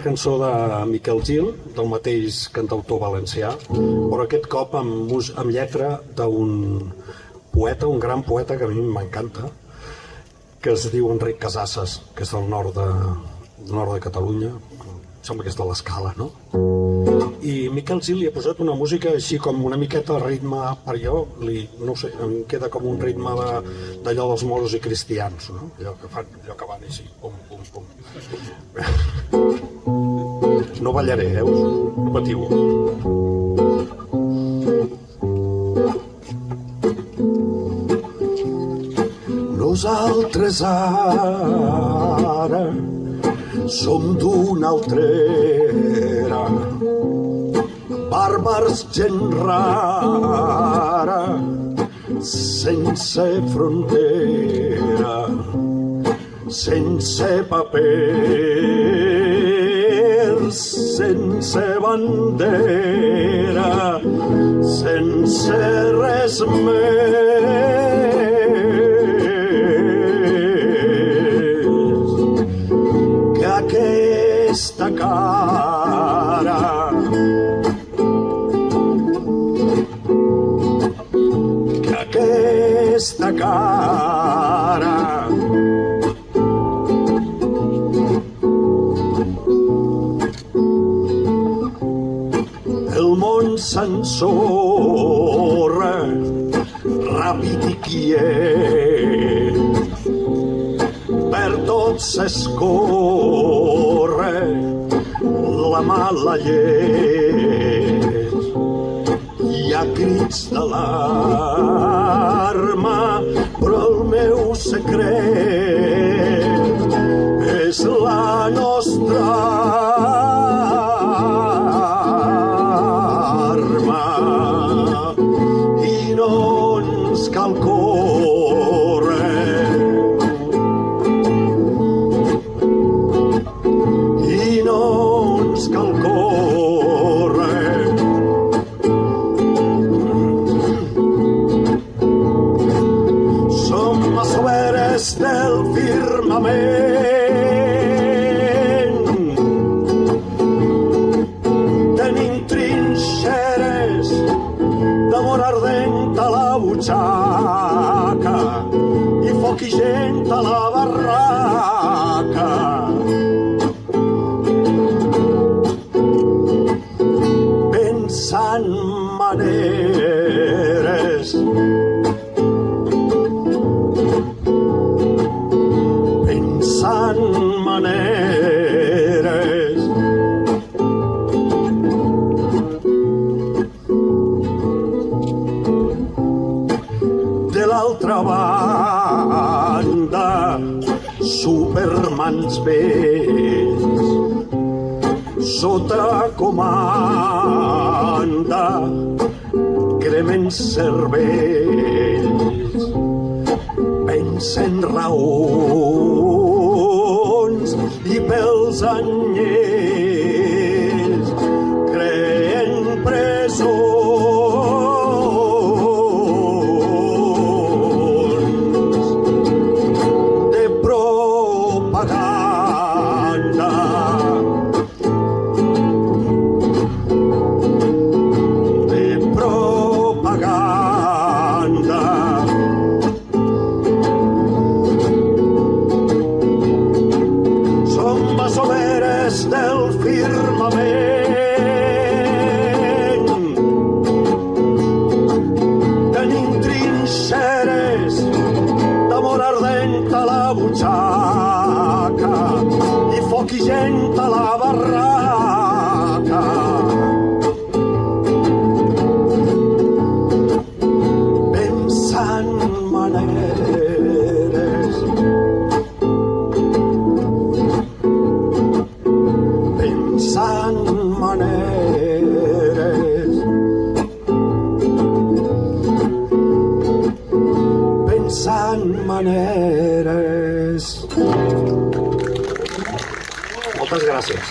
cançó de Miquel Gil, del mateix cantautor valencià, però aquest cop amb lletra d'un poeta, un gran poeta que a mi m'encanta, que es diu Enric Casasses, que és del nord de Catalunya, sembla que és de l'Escala, no? I Miquel Gil li ha posat una música així com una miqueta ritme, per jo, no sé, em queda com un ritme d'allò dels moros i cristians, no? Allò que van així, pum, pum, pum. No ballaré, no patiu. Nosaltres ara som d'una altra era, bàrbars, gent rara, sense frontera, sense papers, sense bandera, sense res més que aquesta cara. Aquesta cara. El món s'ensorra ràpid i quiet, per tot s'escorre la mala llet. Hi ha crits d'alarma, però el meu secret és la nostra arma. I no ens cal córrer, i no ens cal córrer. Som masoveres del firmament, tenim trinxeres d'amor ardent a la butxaca i foc i gent a la barraca. Pensant maneres, pensant maneres, de l'altra banda supermans vells sota comanda cremen cervells, pensen raons i pels anyells creen presons de propaganda. Masoveres del firmament, tenim trinxeres d'amor ardent a la butxaca i foc i gent a la barraca. Pensant maneres, pensant maneres, pensant maneres. Moltes gràcies.